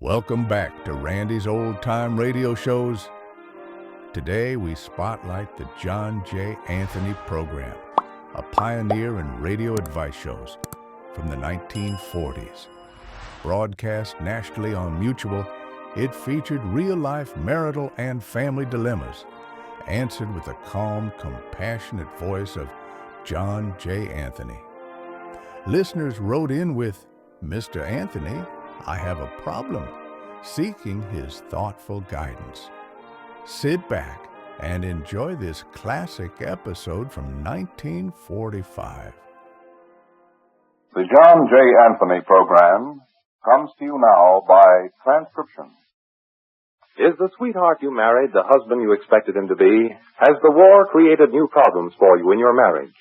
Welcome back to Randy's Old Time Radio Shows. Today we spotlight the John J. Anthony Program, a pioneer in radio advice shows from the 1940s. Broadcast nationally on Mutual, it featured real-life marital and family dilemmas, answered with the calm, compassionate voice of John J. Anthony. Listeners wrote in with, "Mr. Anthony, I have a problem," seeking his thoughtful guidance. Sit back and enjoy this classic episode from 1945. The John J. Anthony Program comes to you now by transcription. Is the sweetheart you married the husband you expected him to be? Has the war created new problems for you in your marriage?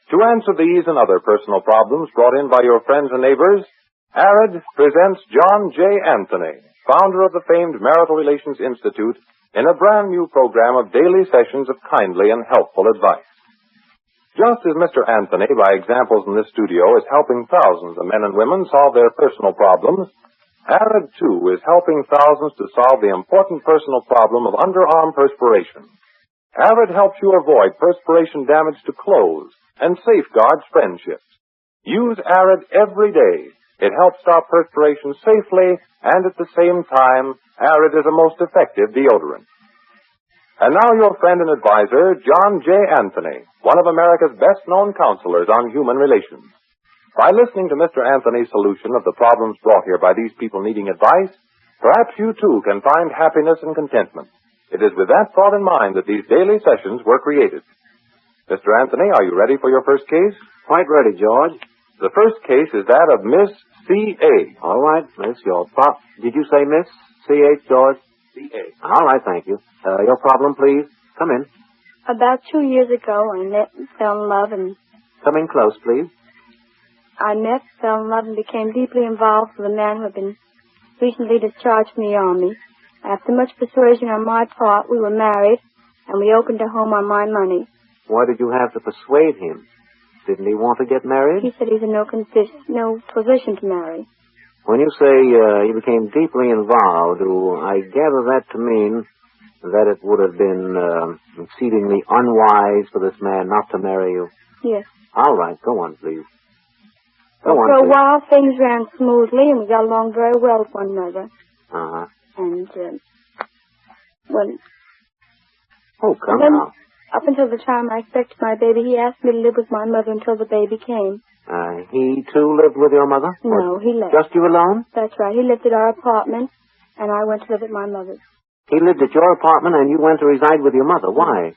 To answer these and other personal problems brought in by your friends and neighbors, ARID presents John J. Anthony, founder of the famed Marital Relations Institute, in a brand new program of daily sessions of kindly and helpful advice. Just as Mr. Anthony, by examples in this studio, is helping thousands of men and women solve their personal problems, ARID, too, is helping thousands to solve the important personal problem of underarm perspiration. ARID helps you avoid perspiration damage to clothes and safeguards friendships. Use ARID every day. It helps stop perspiration safely, and at the same time, ARID is a most effective deodorant. And now your friend and advisor, John J. Anthony, one of America's best-known counselors on human relations. By listening to Mr. Anthony's solution of the problems brought here by these people needing advice, perhaps you too can find happiness and contentment. It is with that thought in mind that these daily sessions were created. Mr. Anthony, are you ready for your first case? Quite ready, George. The first case is that of Miss C.A. All right, Miss, did you say Miss C.H., George? C.A. All right, thank you. Your problem, please. Come in. About 2 years ago, I met and fell in love, and Come in close, please. fell in love, and became deeply involved with a man who had been recently discharged from the Army. After much persuasion on my part, we were married, and we opened a home on my money. Why did you have to persuade him? Didn't he want to get married? He said he's in no position to marry. When you say you became deeply involved, do I gather that to mean that it would have been exceedingly unwise for this man not to marry you? Yes. All right, go on, please. For a while, things ran smoothly, and we got along very well with one another. Uh-huh. And, Oh, come now. Up until the time I expected my baby, he asked me to live with my mother until the baby came. He, too, lived with your mother? No, he left. Just you alone? That's right. He lived at our apartment, and I went to live at my mother's. He lived at your apartment, and you went to reside with your mother. Why?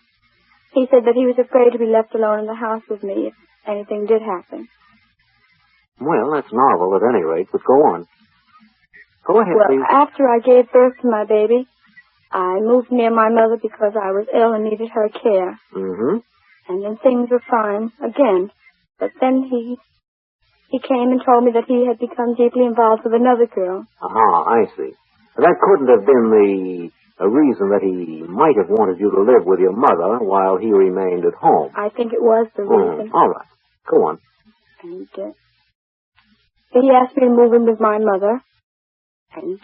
He said that he was afraid to be left alone in the house with me if anything did happen. Well, that's novel at any rate, but go on. Go ahead, Well, please. after I gave birth to my baby, I moved near my mother because I was ill and needed her care. Mm-hmm. And then things were fine again. But then he came and told me that he had become deeply involved with another girl. I see. That couldn't have been a reason that he might have wanted you to live with your mother while he remained at home. I think it was the reason. All right. Go on. And he asked me to move in with my mother. And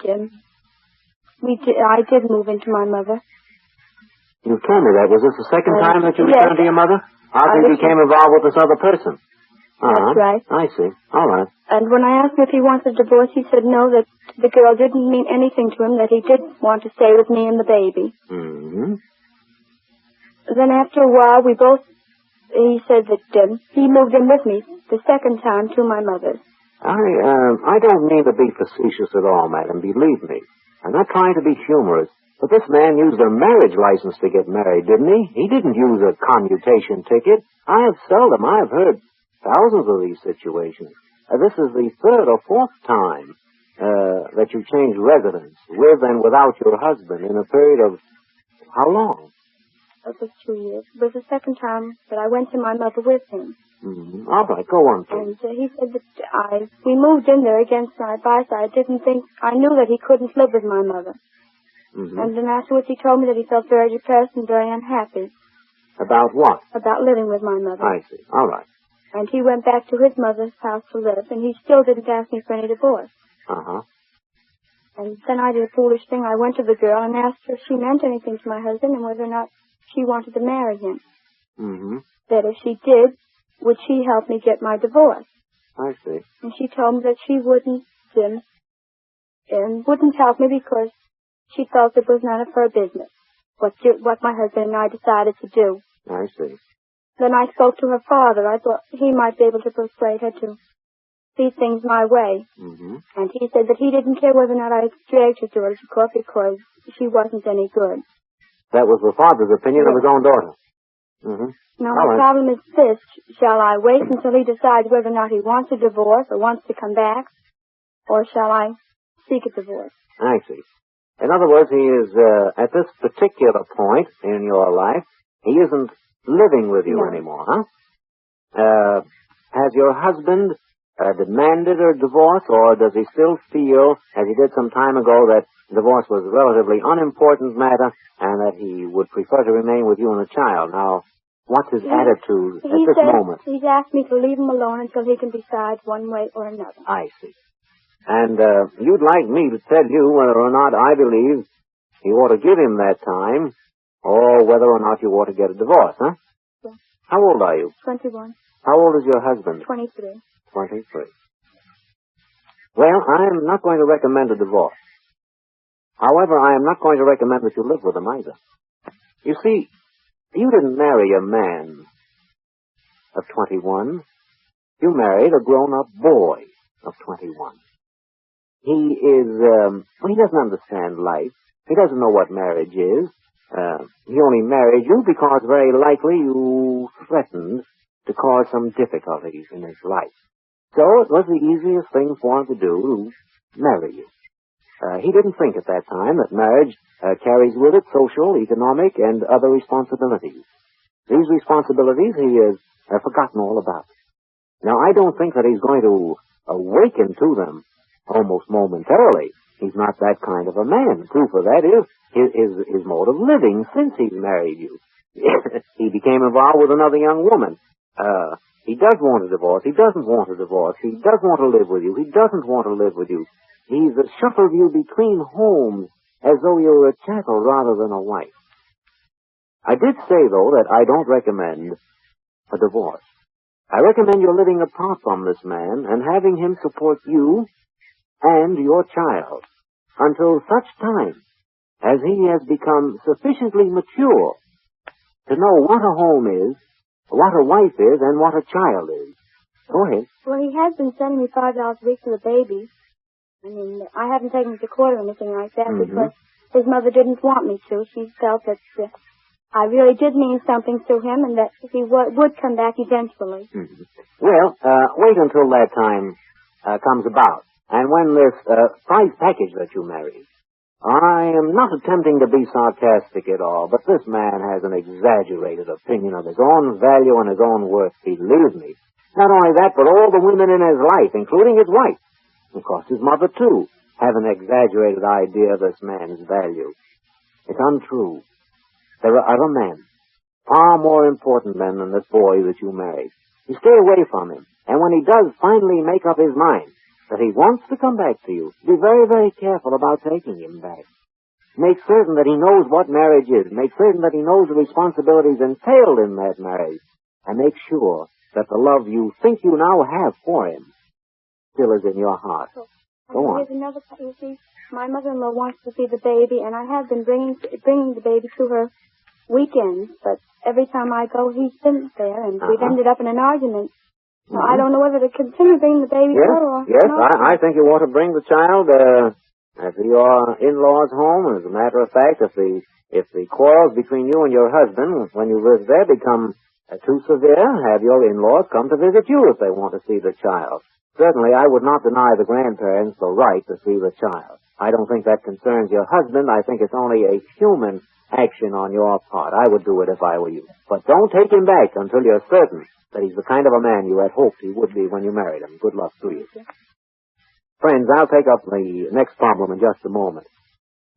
I did move into my mother. You told me that. Was this the second time that you yes. returned to your mother? After you became involved with this other person? That's right. I see. All right. And when I asked him if he wanted a divorce, he said no, that the girl didn't mean anything to him, that he did want to stay with me and the baby. Mm-hmm. Then after a while, he said that he moved in with me the second time to my mother's. I don't mean to be facetious at all, madam, believe me. I'm not trying to be humorous, but this man used a marriage license to get married, didn't he? He didn't use a commutation ticket. I've heard thousands of these situations. This is the third or fourth time that you changed residence with and without your husband in a period of how long? It was 2 years. It was the second time that I went to my mother with him. Mm-hmm. All right, go on, please. And he said that we moved in there against my advice. I knew that he couldn't live with my mother. Mm-hmm. And then afterwards he told me that he felt very depressed and very unhappy. About what? About living with my mother. I see. All right. And he went back to his mother's house to live, and he still didn't ask me for any divorce. Uh-huh. And then I did a foolish thing. I went to the girl and asked her if she meant anything to my husband and whether or not she wanted to marry him. Mm-hmm. That if she did, would she help me get my divorce? I see. And she told me that she wouldn't, Jim, and wouldn't help me because she felt it was none of her business what my husband and I decided to do. I see. Then I spoke to her father. I thought he might be able to persuade her to see things my way. Mm-hmm. And he said that he didn't care whether or not I dragged his daughter to court because she wasn't any good. That was the father's opinion of his own daughter. Mm-hmm. Now, my problem is this. Shall I wait until he decides whether or not he wants a divorce or wants to come back? Or shall I seek a divorce? I see. In other words, he is, at this particular point in your life, he isn't living with you anymore, huh? Has your husband demanded a divorce, or does he still feel, as he did some time ago, that divorce was a relatively unimportant matter and that he would prefer to remain with you and the child? Now, what's his attitude at this moment? He's asked me to leave him alone until he can decide one way or another. I see. And you'd like me to tell you whether or not I believe you ought to give him that time, or whether or not you ought to get a divorce, huh? Yeah. How old are you? 21. How old is your husband? 23. 23. Well, I'm not going to recommend a divorce. However, I am not going to recommend that you live with him either. You see, you didn't marry a man of 21. You married a grown-up boy of 21. He doesn't understand life. He doesn't know what marriage is. He only married you because very likely you threatened to cause some difficulties in his life. So it was the easiest thing for him to do to marry you. He didn't think at that time that marriage carries with it social, economic, and other responsibilities. These responsibilities he has forgotten all about. Now, I don't think that he's going to awaken to them almost momentarily. He's not that kind of a man. Proof of that is his mode of living since he's married you. He became involved with another young woman. He does want a divorce. He doesn't want a divorce. He does want to live with you. He doesn't want to live with you. He's shuffled you between homes as though you were a chattel rather than a wife. I did say, though, that I don't recommend a divorce. I recommend you're living apart from this man and having him support you and your child until such time as he has become sufficiently mature to know what a home is, what a wife is, and what a child is. Go ahead. Well, he has been sending me $5 a week for the baby. I mean, I haven't taken him to court or anything like that because his mother didn't want me to. She felt that I really did mean something to him and that he would come back eventually. Mm-hmm. Well, wait until that time comes about. And when this prize package that you married, I am not attempting to be sarcastic at all, but this man has an exaggerated opinion of his own value and his own worth, believe me. Not only that, but all the women in his life, including his wife, of course his mother too, have an exaggerated idea of this man's value. It's untrue. There are other men, far more important men than this boy that you married. You stay away from him, and when he does finally make up his mind that he wants to come back to you, be very, very careful about taking him back. Make certain that he knows what marriage is. Make certain that he knows the responsibilities entailed in that marriage. And make sure that the love you think you now have for him still is in your heart. Go on. Here's another thing. You see, my mother-in-law wants to see the baby, and I have been bringing the baby to her weekends, but every time I go, he's been there, and we've ended up in an argument. So I don't know whether to continue bringing the baby to her or not. I think you ought to bring the child to your in-laws' home. As a matter of fact, if the quarrels between you and your husband, when you live there, become too severe, have your in-laws come to visit you if they want to see the child. Certainly, I would not deny the grandparents the right to see the child. I don't think that concerns your husband. I think it's only a human action on your part. I would do it if I were you. But don't take him back until you're certain that he's the kind of a man you had hoped he would be when you married him. Good luck to you. Friends, I'll take up the next problem in just a moment.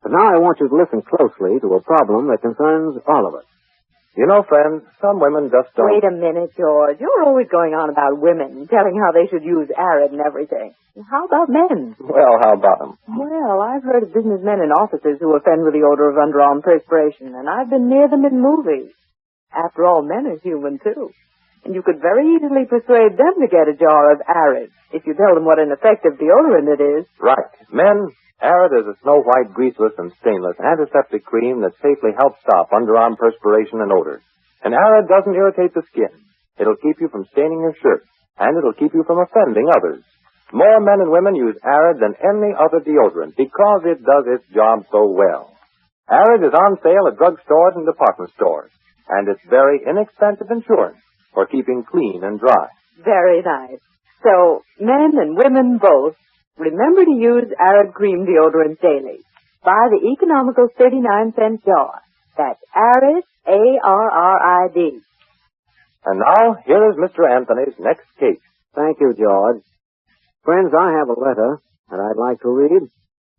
But now I want you to listen closely to a problem that concerns all of us. You know, friends, some women just don't... Wait a minute, George. You're always going on about women, telling how they should use Arid and everything. How about men? Well, how about them? Well, I've heard of businessmen in offices who offend with the odor of underarm perspiration, and I've been near them in movies. After all, men are human, too. And you could very easily persuade them to get a jar of Arid if you tell them what an effective deodorant it is. Right. Men, Arid is a snow-white, greaseless, and stainless antiseptic cream that safely helps stop underarm perspiration and odor. And Arid doesn't irritate the skin. It'll keep you from staining your shirt, and it'll keep you from offending others. More men and women use Arid than any other deodorant because it does its job so well. Arid is on sale at drugstores and department stores, and it's very inexpensive insurance for keeping clean and dry. Very nice. So, men and women both, remember to use Arid Cream Deodorant daily. Buy the economical 39-cent jar. That's Arid, A-R-R-I-D. And now, here is Mr. Anthony's next case. Thank you, George. Friends, I have a letter that I'd like to read.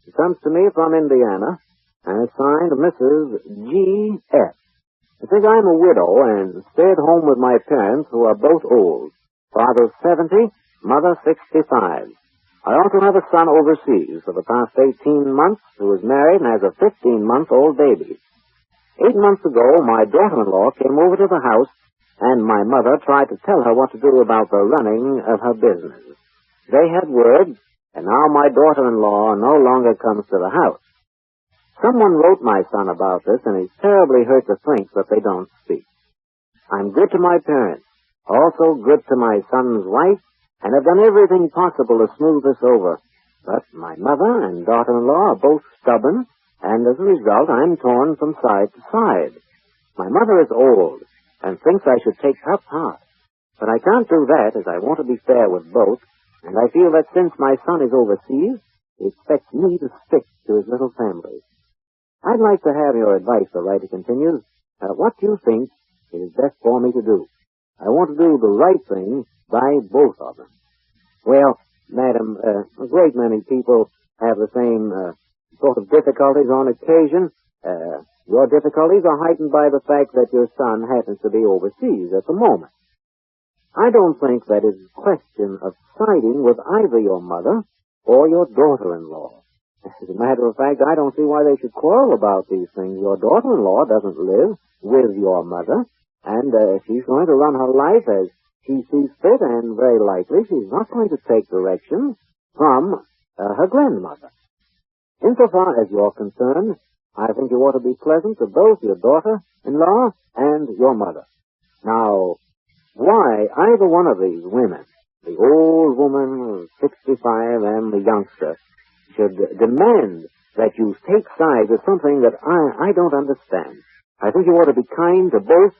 It comes to me from Indiana, and it's signed Mrs. G.F. It says I'm a widow and stay at home with my parents who are both old. Father 70, mother 65. I also have a son overseas for the past 18 months who is married and has a 15-month-old baby. 8 months ago, my daughter-in-law came over to the house, and my mother tried to tell her what to do about the running of her business. They had words, and now my daughter-in-law no longer comes to the house. Someone wrote my son about this, and he's terribly hurt to think that they don't speak. I'm good to my parents, also good to my son's wife, and have done everything possible to smooth this over. But my mother and daughter-in-law are both stubborn, and as a result, I'm torn from side to side. My mother is old, and thinks I should take her part. But I can't do that, as I want to be fair with both, and I feel that since my son is overseas, he expects me to stick to his little family. I'd like to have your advice, the writer continues. What do you think it is best for me to do? I want to do the right thing by both of them. Well, madam, a great many people have the same sort of difficulties on occasion. Your difficulties are heightened by the fact that your son happens to be overseas at the moment. I don't think that it's a question of siding with either your mother or your daughter-in-law. As a matter of fact, I don't see why they should quarrel about these things. Your daughter-in-law doesn't live with your mother, and she's going to run her life as she sees fit, and very likely she's not going to take directions from her grandmother. Insofar as you're concerned, I think you ought to be pleasant to both your daughter-in-law and your mother. Now, why either one of these women, the old woman, 65, and the youngster, should demand that you take sides is something that I don't understand. I think you ought to be kind to both.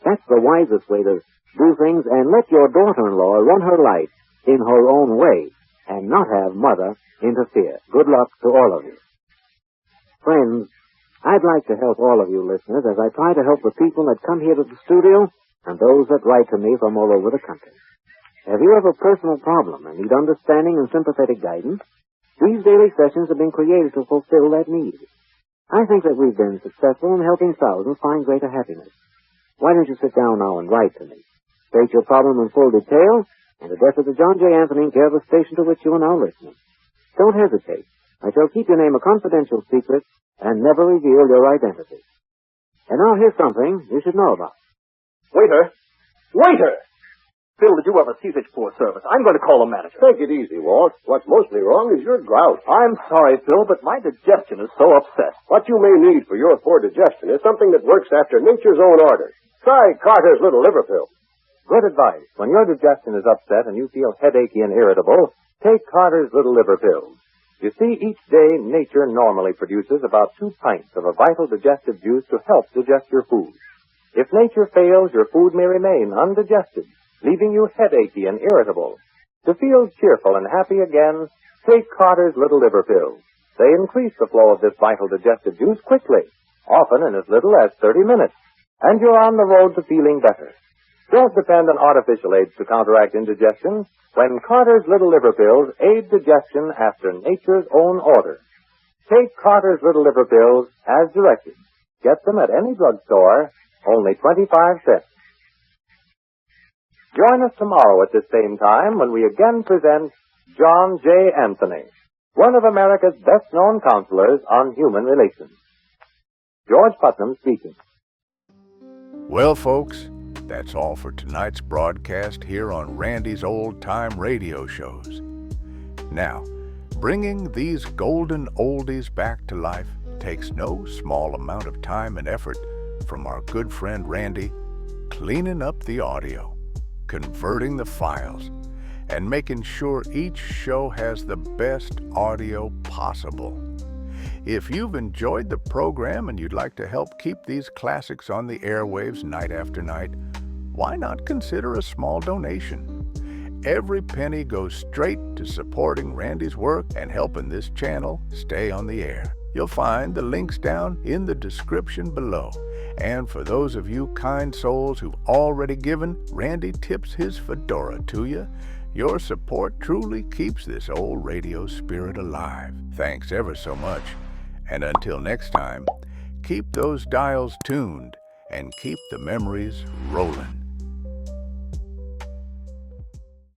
That's the wisest way to do things, and let your daughter-in-law run her life in her own way and not have mother interfere. Good luck to all of you. Friends, I'd like to help all of you listeners as I try to help the people that come here to the studio and those that write to me from all over the country. If you have a personal problem and need understanding and sympathetic guidance, these daily sessions have been created to fulfill that need. I think that we've been successful in helping thousands find greater happiness. Why don't you sit down now and write to me? State your problem in full detail and address it to John J. Anthony in care of the station to which you are now listening. Don't hesitate. I shall keep your name a confidential secret and never reveal your identity. And now here's something you should know about. Waiter! Waiter! Phil, did you ever see such poor service? I'm going to call the manager. Take it easy, Walt. What's mostly wrong is your grout. I'm sorry, Phil, but my digestion is so upset. What you may need for your poor digestion is something that works after nature's own order. Try Carter's Little Liver Pill. Good advice. When your digestion is upset and you feel headachy and irritable, take Carter's Little Liver Pills. You see, each day nature normally produces about 2 pints of a vital digestive juice to help digest your food. If nature fails, your food may remain undigested, leaving you headachy and irritable. To feel cheerful and happy again, take Carter's Little Liver Pills. They increase the flow of this vital digestive juice quickly, often in as little as 30 minutes, and you're on the road to feeling better. Don't depend on artificial aids to counteract indigestion when Carter's Little Liver Pills aid digestion after nature's own order. Take Carter's Little Liver Pills as directed. Get them at any drugstore only 25 cents. Join us tomorrow at this same time when we again present John J. Anthony, one of America's best-known counselors on human relations. George Putnam speaking. Well, folks, that's all for tonight's broadcast here on Randy's Old Time Radio Shows. Now, bringing these golden oldies back to life takes no small amount of time and effort from our good friend Randy, cleaning up the audio, converting the files, and making sure each show has the best audio possible. If you've enjoyed the program and you'd like to help keep these classics on the airwaves night after night, why not consider a small donation? Every penny goes straight to supporting Randy's work and helping this channel stay on the air. You'll find the links down in the description below. And for those of you kind souls who've already given, Randy tips his fedora to you. Your support truly keeps this old radio spirit alive. Thanks ever so much. And until next time, keep those dials tuned and keep the memories rolling.